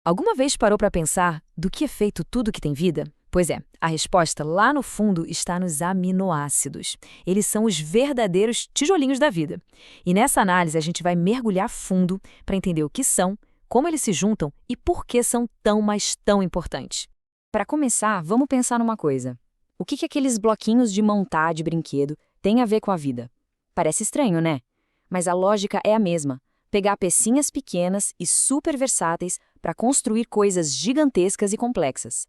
Alguma vez parou para pensar do que é feito tudo que tem vida? Pois é, a resposta lá no fundo está nos aminoácidos. Eles são os verdadeiros tijolinhos da vida. E nessa análise a gente vai mergulhar fundo para entender o que são, como eles se juntam e por que são tão, mas tão importantes. Para começar, vamos pensar numa coisa. O que aqueles bloquinhos de montar de brinquedo têm a ver com a vida? Parece estranho, né? Mas a lógica é a mesma. Pegar pecinhas pequenas e super versáteis para construir coisas gigantescas e complexas.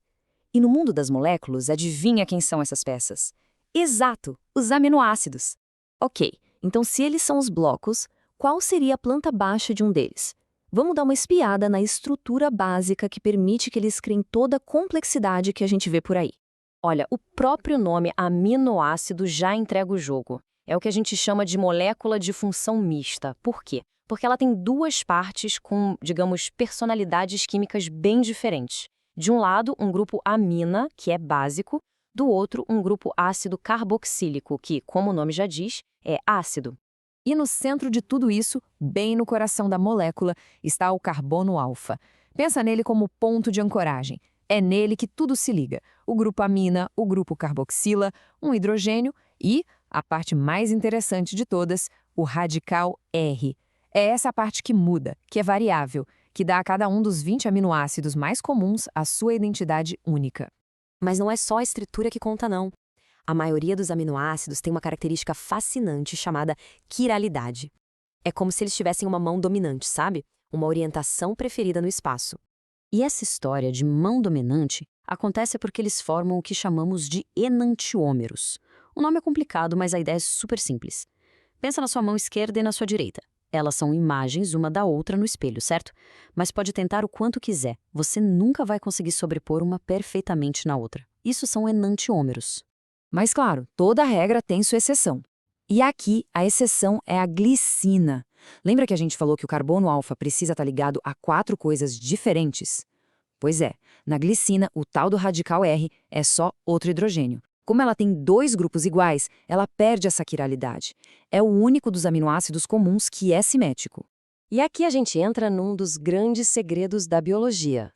E no mundo das moléculas, adivinha quem são essas peças? Exato, os aminoácidos. Ok, então se eles são os blocos, qual seria a planta baixa de um deles? Vamos dar uma espiada na estrutura básica que permite que eles criem toda a complexidade que a gente vê por aí. Olha, o próprio nome aminoácido já entrega o jogo. É o que a gente chama de molécula de função mista. Por quê? Porque ela tem duas partes com, digamos, personalidades químicas bem diferentes. De um lado, um grupo amina, que é básico, do outro, um grupo ácido carboxílico, que, como o nome já diz, é ácido. E no centro de tudo isso, bem no coração da molécula, está o carbono alfa. Pensa nele como ponto de ancoragem. É nele que tudo se liga. O grupo amina, o grupo carboxila, um hidrogênio e, a parte mais interessante de todas, o radical R. É essa parte que muda, que é variável, que dá a cada um dos 20 aminoácidos mais comuns a sua identidade única. Mas não é só a estrutura que conta, não. A maioria dos aminoácidos tem uma característica fascinante chamada quiralidade. É como se eles tivessem uma mão dominante, sabe? Uma orientação preferida no espaço. E essa história de mão dominante acontece porque eles formam o que chamamos de enantiômeros. O nome é complicado, mas a ideia é super simples. Pensa na sua mão esquerda e na sua direita. Elas são imagens uma da outra no espelho, certo? Mas pode tentar o quanto quiser. Você nunca vai conseguir sobrepor uma perfeitamente na outra. Isso são enantiômeros. Mas claro, toda regra tem sua exceção. E aqui, a exceção é a glicina. Lembra que a gente falou que o carbono alfa precisa estar ligado a 4 coisas diferentes? Pois é, na glicina, o tal do radical R é só outro hidrogênio. Como ela tem 2 grupos iguais, ela perde essa quiralidade. É o único dos aminoácidos comuns que é simétrico. E aqui a gente entra num dos grandes segredos da biologia.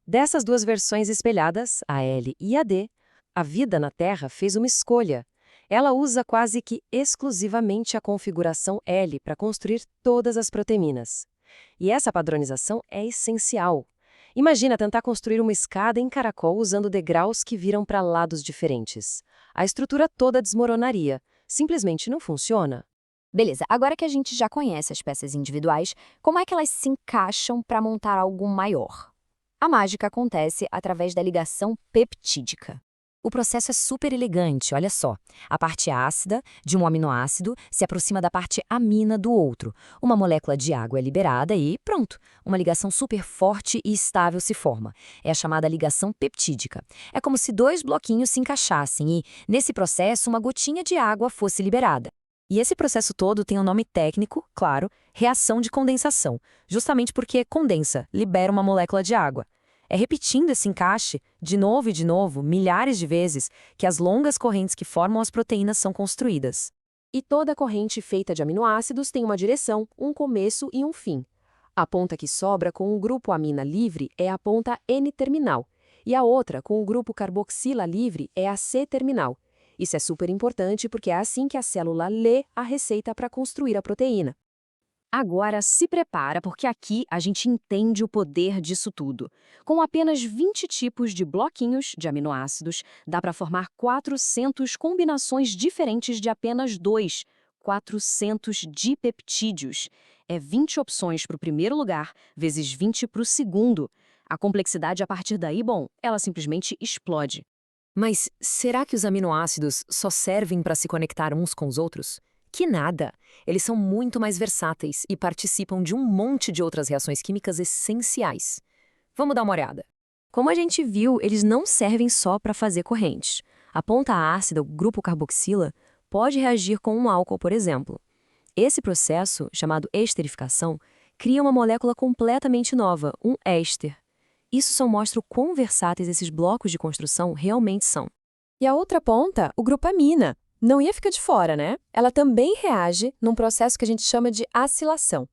Dessas duas versões espelhadas, a L e a D, a vida na Terra fez uma escolha. Ela usa quase que exclusivamente a configuração L para construir todas as proteínas. E essa padronização é essencial. Imagina tentar construir uma escada em caracol usando degraus que viram para lados diferentes. A estrutura toda desmoronaria. Simplesmente não funciona. Beleza, agora que a gente já conhece as peças individuais, como é que elas se encaixam para montar algo maior? A mágica acontece através da ligação peptídica. O processo é super elegante, olha só. A parte ácida de um aminoácido se aproxima da parte amina do outro. Uma molécula de água é liberada e pronto, uma ligação super forte e estável se forma. É a chamada ligação peptídica. É como se 2 bloquinhos se encaixassem e, nesse processo, uma gotinha de água fosse liberada. E esse processo todo tem um nome técnico, claro, reação de condensação, justamente porque condensa, libera uma molécula de água. É repetindo esse encaixe, de novo e de novo, milhares de vezes, que as longas correntes que formam as proteínas são construídas. E toda corrente feita de aminoácidos tem uma direção, um começo e um fim. A ponta que sobra com o grupo amina livre é a ponta N-terminal, e a outra, com o grupo carboxila livre, é a C-terminal. Isso é super importante porque é assim que a célula lê a receita para construir a proteína. Agora se prepara, porque aqui a gente entende o poder disso tudo. Com apenas 20 tipos de bloquinhos de aminoácidos, dá para formar 400 combinações diferentes de apenas 2. 400 dipeptídeos. É 20 opções para o primeiro lugar, vezes 20 para o segundo. A complexidade a partir daí, bom, ela simplesmente explode. Mas será que os aminoácidos só servem para se conectar uns com os outros? Que nada! Eles são muito mais versáteis e participam de um monte de outras reações químicas essenciais. Vamos dar uma olhada. Como a gente viu, eles não servem só para fazer correntes. A ponta ácida, o grupo carboxila, pode reagir com um álcool, por exemplo. Esse processo, chamado esterificação, cria uma molécula completamente nova, um éster. Isso só mostra o quão versáteis esses blocos de construção realmente são. E a outra ponta, o grupo amina. Não ia ficar de fora, né? Ela também reage num processo que a gente chama de acilação.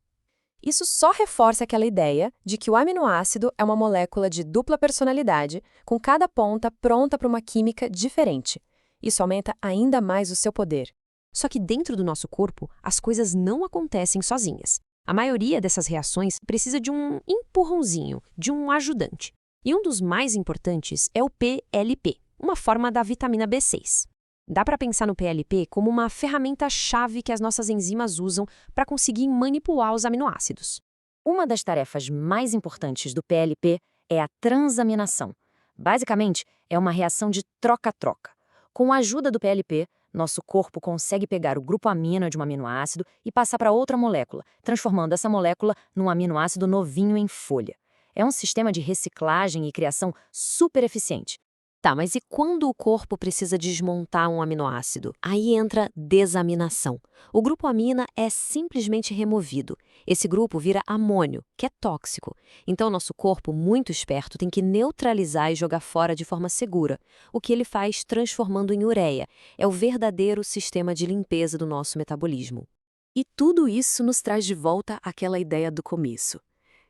Isso só reforça aquela ideia de que o aminoácido é uma molécula de dupla personalidade, com cada ponta pronta para uma química diferente. Isso aumenta ainda mais o seu poder. Só que dentro do nosso corpo, as coisas não acontecem sozinhas. A maioria dessas reações precisa de um empurrãozinho, de um ajudante. E um dos mais importantes é o PLP, uma forma da vitamina B6. Dá para pensar no PLP como uma ferramenta-chave que as nossas enzimas usam para conseguir manipular os aminoácidos. Uma das tarefas mais importantes do PLP é a transaminação. Basicamente, é uma reação de troca-troca. Com a ajuda do PLP, nosso corpo consegue pegar o grupo amino de um aminoácido e passar para outra molécula, transformando essa molécula num aminoácido novinho em folha. É um sistema de reciclagem e criação super eficiente. Tá, mas e quando o corpo precisa desmontar um aminoácido? Aí entra desaminação. O grupo amina é simplesmente removido. Esse grupo vira amônio, que é tóxico. Então, nosso corpo, muito esperto, tem que neutralizar e jogar fora de forma segura. O que ele faz transformando em ureia. É o verdadeiro sistema de limpeza do nosso metabolismo. E tudo isso nos traz de volta àquela ideia do começo.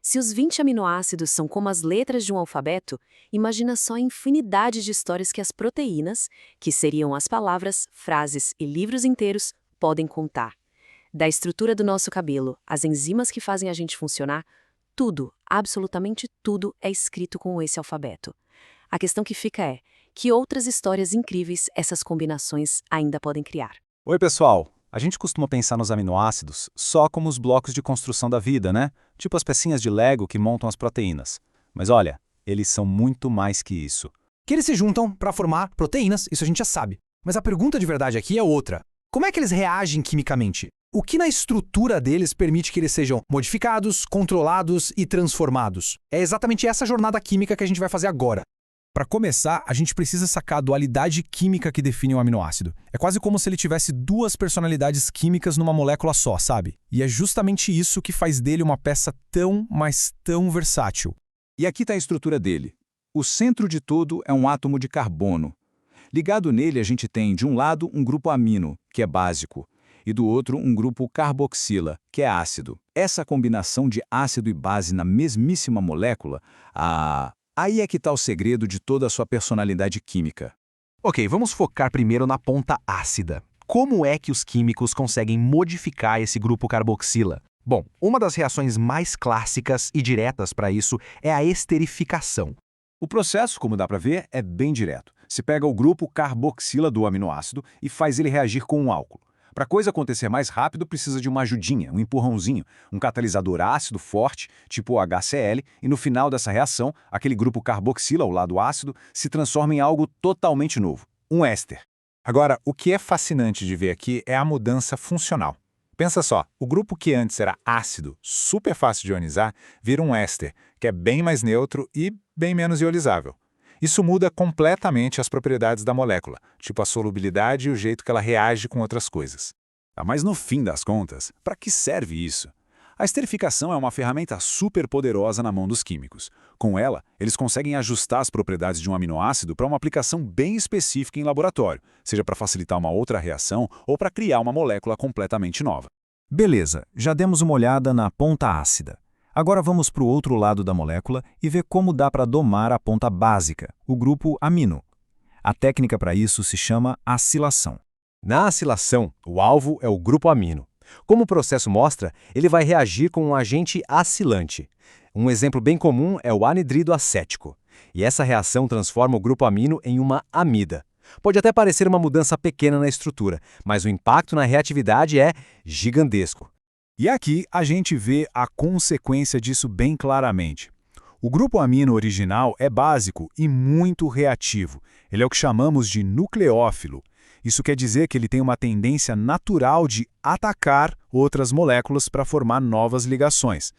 Se os 20 aminoácidos são como as letras de um alfabeto, imagina só a infinidade de histórias que as proteínas, que seriam as palavras, frases e livros inteiros, podem contar. Da estrutura do nosso cabelo, às enzimas que fazem a gente funcionar, tudo, absolutamente tudo, é escrito com esse alfabeto. A questão que fica é, que outras histórias incríveis essas combinações ainda podem criar? Oi, pessoal! A gente costuma pensar nos aminoácidos só como os blocos de construção da vida, né? Tipo as pecinhas de Lego que montam as proteínas. Mas olha, eles são muito mais que isso. Que eles se juntam para formar proteínas, isso a gente já sabe. Mas a pergunta de verdade aqui é outra. Como é que eles reagem quimicamente? O que na estrutura deles permite que eles sejam modificados, controlados e transformados? É exatamente essa jornada química que a gente vai fazer agora. Para começar, a gente precisa sacar a dualidade química que define um aminoácido. É quase como se ele tivesse duas personalidades químicas numa molécula só, sabe? E é justamente isso que faz dele uma peça tão, mas tão versátil. E aqui está a estrutura dele. O centro de tudo é um átomo de carbono. Ligado nele, a gente tem, de um lado, um grupo amino, que é básico, e do outro, um grupo carboxila, que é ácido. Essa combinação de ácido e base na mesmíssima molécula, aí é que está o segredo de toda a sua personalidade química. Ok, vamos focar primeiro na ponta ácida. Como é que os químicos conseguem modificar esse grupo carboxila? Bom, uma das reações mais clássicas e diretas para isso é a esterificação. O processo, como dá para ver, é bem direto. Se pega o grupo carboxila do aminoácido e faz ele reagir com um álcool. Para a coisa acontecer mais rápido, precisa de uma ajudinha, um empurrãozinho, um catalisador ácido forte, tipo o HCl, e no final dessa reação, aquele grupo carboxila, o lado ácido, se transforma em algo totalmente novo, um éster. Agora, o que é fascinante de ver aqui é a mudança funcional. Pensa só, o grupo que antes era ácido, super fácil de ionizar, vira um éster, que é bem mais neutro e bem menos ionizável. Isso muda completamente as propriedades da molécula, tipo a solubilidade e o jeito que ela reage com outras coisas. Mas no fim das contas, para que serve isso? A esterificação é uma ferramenta super poderosa na mão dos químicos. Com ela, eles conseguem ajustar as propriedades de um aminoácido para uma aplicação bem específica em laboratório, seja para facilitar uma outra reação ou para criar uma molécula completamente nova. Beleza, já demos uma olhada na ponta ácida. Agora vamos para o outro lado da molécula e ver como dá para domar a ponta básica, o grupo amino. A técnica para isso se chama acilação. Na acilação, o alvo é o grupo amino. Como o processo mostra, ele vai reagir com um agente acilante. Um exemplo bem comum é o anidrido acético. E essa reação transforma o grupo amino em uma amida. Pode até parecer uma mudança pequena na estrutura, mas o impacto na reatividade é gigantesco. E aqui a gente vê a consequência disso bem claramente. O grupo amino original é básico e muito reativo. Ele é o que chamamos de nucleófilo. Isso quer dizer que ele tem uma tendência natural de atacar outras moléculas para formar novas ligações.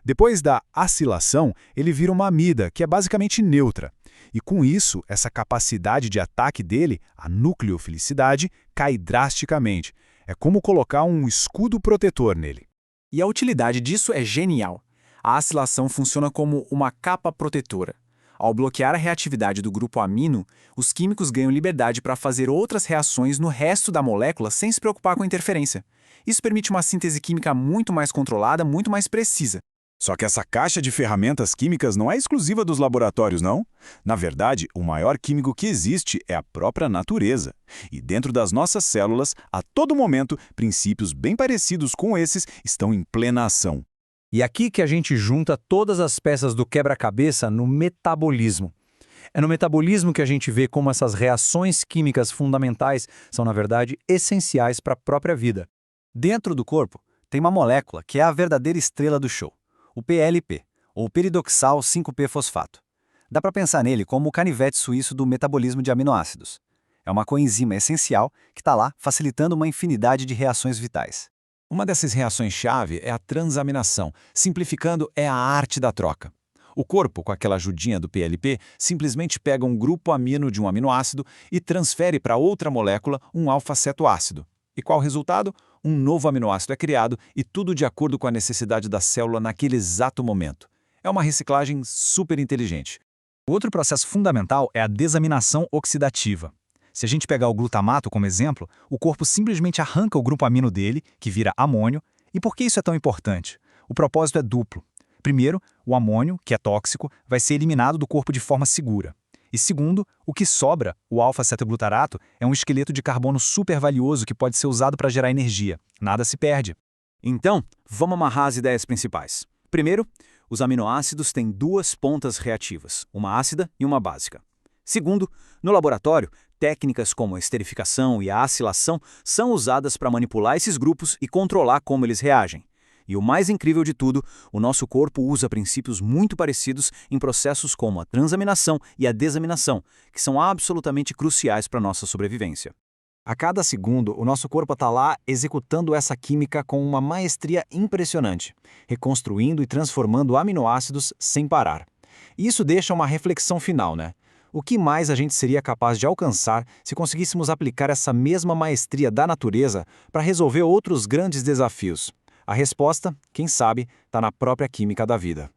Depois da acilação, ele vira uma amida, que é basicamente neutra. E com isso, essa capacidade de ataque dele, a nucleofilicidade, cai drasticamente. É como colocar um escudo protetor nele. E a utilidade disso é genial. A acilação funciona como uma capa protetora. Ao bloquear a reatividade do grupo amino, os químicos ganham liberdade para fazer outras reações no resto da molécula sem se preocupar com a interferência. Isso permite uma síntese química muito mais controlada, muito mais precisa. Só que essa caixa de ferramentas químicas não é exclusiva dos laboratórios, não. Na verdade, o maior químico que existe é a própria natureza. E dentro das nossas células, a todo momento, princípios bem parecidos com esses estão em plena ação. E aqui que a gente junta todas as peças do quebra-cabeça no metabolismo. É no metabolismo que a gente vê como essas reações químicas fundamentais são, na verdade, essenciais para a própria vida. Dentro do corpo, tem uma molécula que é a verdadeira estrela do show, o PLP, ou piridoxal 5-P-fosfato. Dá para pensar nele como o canivete suíço do metabolismo de aminoácidos. É uma coenzima essencial que está lá facilitando uma infinidade de reações vitais. Uma dessas reações-chave é a transaminação. Simplificando, é a arte da troca. O corpo, com aquela ajudinha do PLP, simplesmente pega um grupo amino de um aminoácido e transfere para outra molécula um alfa-cetoácido. E qual o resultado? Um novo aminoácido é criado e tudo de acordo com a necessidade da célula naquele exato momento. É uma reciclagem super inteligente. O outro processo fundamental é a desaminação oxidativa. Se a gente pegar o glutamato como exemplo, o corpo simplesmente arranca o grupo amino dele, que vira amônio. E por que isso é tão importante? O propósito é duplo. Primeiro, o amônio, que é tóxico, vai ser eliminado do corpo de forma segura. E segundo, o que sobra, o alfa-cetoglutarato, é um esqueleto de carbono super valioso que pode ser usado para gerar energia. Nada se perde. Então, vamos amarrar as ideias principais. Primeiro, os aminoácidos têm duas pontas reativas, uma ácida e uma básica. Segundo, no laboratório, técnicas como a esterificação e a acilação são usadas para manipular esses grupos e controlar como eles reagem. E o mais incrível de tudo, o nosso corpo usa princípios muito parecidos em processos como a transaminação e a desaminação, que são absolutamente cruciais para a nossa sobrevivência. A cada segundo, o nosso corpo está lá executando essa química com uma maestria impressionante, reconstruindo e transformando aminoácidos sem parar. E isso deixa uma reflexão final, né? O que mais a gente seria capaz de alcançar se conseguíssemos aplicar essa mesma maestria da natureza para resolver outros grandes desafios? A resposta, quem sabe, está na própria química da vida.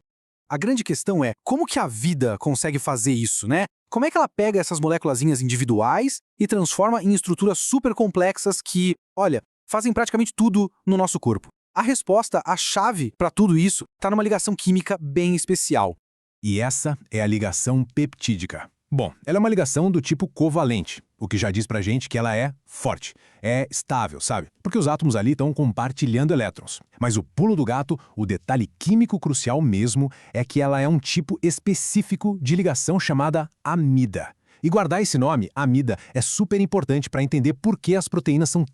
A grande questão é como que a vida consegue fazer isso, né? Como é que ela pega essas moléculazinhas individuais e transforma em estruturas super complexas que, olha, fazem praticamente tudo no nosso corpo? A resposta, a chave para tudo isso, está numa ligação química bem especial. E essa é a ligação peptídica. Bom, ela é uma ligação do tipo covalente, o que já diz pra gente que ela é forte, é estável, sabe? Porque os átomos ali estão compartilhando elétrons. Mas o pulo do gato, o detalhe químico crucial mesmo, é que ela é um tipo específico de ligação chamada amida. E guardar esse nome, amida, é super importante para entender por que as proteínas são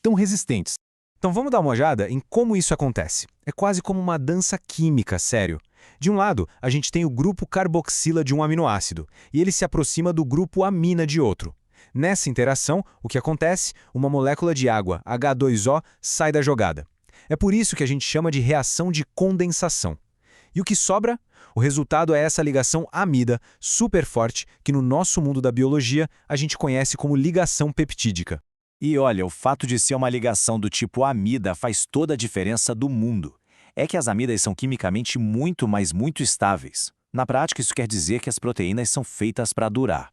tão resistentes. Então vamos dar uma olhada em como isso acontece. É quase como uma dança química, sério. De um lado, a gente tem o grupo carboxila de um aminoácido, e ele se aproxima do grupo amina de outro. Nessa interação, o que acontece? Uma molécula de água, H2O, sai da jogada. É por isso que a gente chama de reação de condensação. E o que sobra? O resultado é essa ligação amida, super forte, que no nosso mundo da biologia a gente conhece como ligação peptídica. E olha, o fato de ser uma ligação do tipo amida faz toda a diferença do mundo. É que as amidas são quimicamente muito estáveis. Na prática, isso quer dizer que as proteínas são feitas para durar.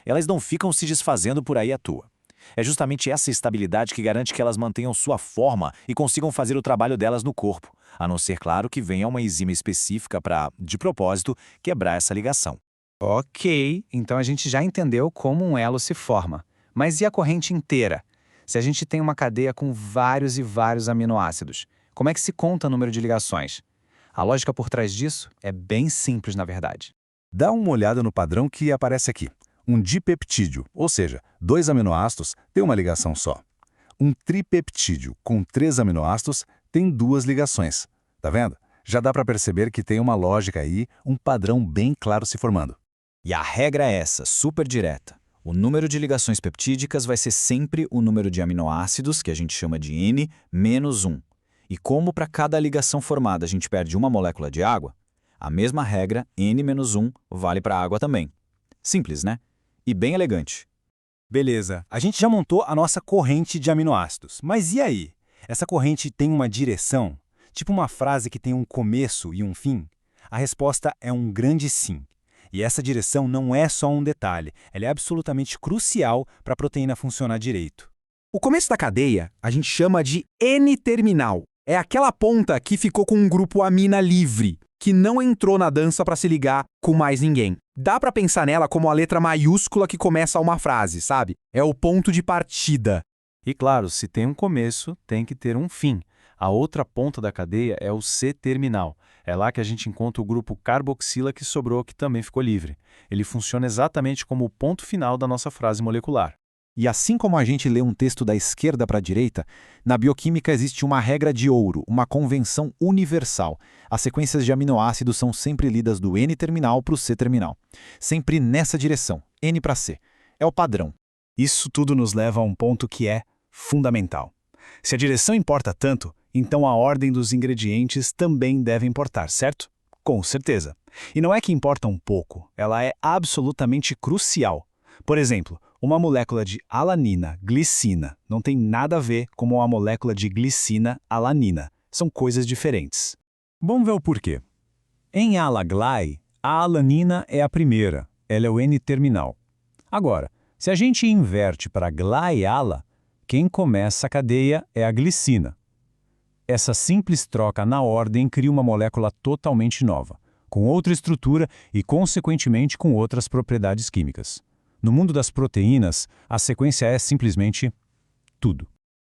Elas não ficam se desfazendo por aí à toa. É justamente essa estabilidade que garante que elas mantenham sua forma e consigam fazer o trabalho delas no corpo, a não ser, claro, que venha uma enzima específica para, de propósito, quebrar essa ligação. Ok, então a gente já entendeu como um elo se forma. Mas e a corrente inteira? Se a gente tem uma cadeia com vários e vários aminoácidos, como é que se conta o número de ligações? A lógica por trás disso é bem simples, na verdade. Dá uma olhada no padrão que aparece aqui. Um dipeptídeo, ou seja, 2 aminoácidos, tem uma ligação só. Um tripeptídeo com 3 aminoácidos tem 2 ligações. Tá vendo? Já dá para perceber que tem uma lógica aí, um padrão bem claro se formando. E a regra é essa, super direta. O número de ligações peptídicas vai ser sempre o número de aminoácidos, que a gente chama de N, menos 1. E como para cada ligação formada a gente perde uma molécula de água, a mesma regra, N-1, vale para a água também. Simples, né? E bem elegante. Beleza, a gente já montou a nossa corrente de aminoácidos. Mas e aí? Essa corrente tem uma direção? Tipo uma frase que tem um começo e um fim? A resposta é um grande sim. E essa direção não é só um detalhe, ela é absolutamente crucial para a proteína funcionar direito. O começo da cadeia a gente chama de N-terminal. É aquela ponta que ficou com um grupo amina livre, que não entrou na dança para se ligar com mais ninguém. Dá para pensar nela como a letra maiúscula que começa uma frase, sabe? É o ponto de partida. E claro, se tem um começo, tem que ter um fim. A outra ponta da cadeia é o C-terminal. É lá que a gente encontra o grupo carboxila que sobrou, que também ficou livre. Ele funciona exatamente como o ponto final da nossa frase molecular. E assim como a gente lê um texto da esquerda para a direita, na bioquímica existe uma regra de ouro, uma convenção universal. As sequências de aminoácidos são sempre lidas do N-terminal para o C-terminal. Sempre nessa direção, N para C. É o padrão. Isso tudo nos leva a um ponto que é fundamental. Se a direção importa tanto, então a ordem dos ingredientes também deve importar, certo? Com certeza. E não é que importa um pouco, ela é absolutamente crucial. Por exemplo, uma molécula de alanina, glicina, não tem nada a ver com uma molécula de glicina, alanina. São coisas diferentes. Vamos ver o porquê. Em ala-GLY, a alanina é a primeira, ela é o N-terminal. Agora, se a gente inverte para GLY-ALA, quem começa a cadeia é a glicina. Essa simples troca na ordem cria uma molécula totalmente nova, com outra estrutura e, consequentemente, com outras propriedades químicas. No mundo das proteínas, a sequência é simplesmente tudo.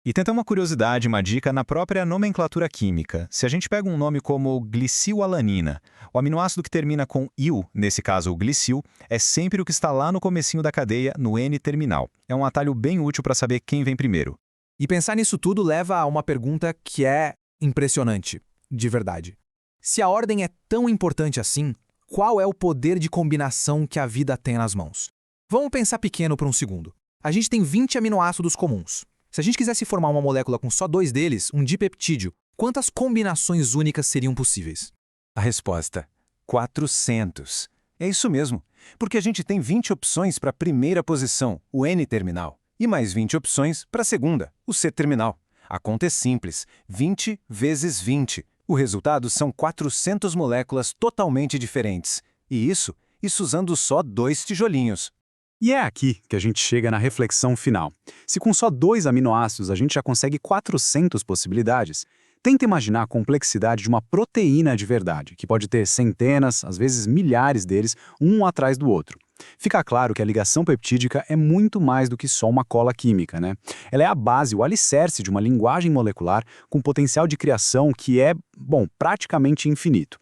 E tem até uma curiosidade, uma dica na própria nomenclatura química. Se a gente pega um nome como glicilalanina, o aminoácido que termina com -il, nesse caso o glicil, é sempre o que está lá no comecinho da cadeia, no N-terminal. É um atalho bem útil para saber quem vem primeiro. E pensar nisso tudo leva a uma pergunta que é impressionante, de verdade. Se a ordem é tão importante assim, qual é o poder de combinação que a vida tem nas mãos? Vamos pensar pequeno por um segundo. A gente tem 20 aminoácidos comuns. Se a gente quisesse formar uma molécula com só 2 deles, um dipeptídeo, quantas combinações únicas seriam possíveis? A resposta: 400. É isso mesmo, porque a gente tem 20 opções para a primeira posição, o N-terminal, e mais 20 opções para a segunda, o C-terminal. A conta é simples, 20 vezes 20. O resultado são 400 moléculas totalmente diferentes. E isso usando só 2 tijolinhos. E é aqui que a gente chega na reflexão final. Se com só 2 aminoácidos a gente já consegue 400 possibilidades, tenta imaginar a complexidade de uma proteína de verdade, que pode ter centenas, às vezes milhares deles, um atrás do outro. Fica claro que a ligação peptídica é muito mais do que só uma cola química, né? Ela é a base, o alicerce de uma linguagem molecular com potencial de criação que é, praticamente infinito.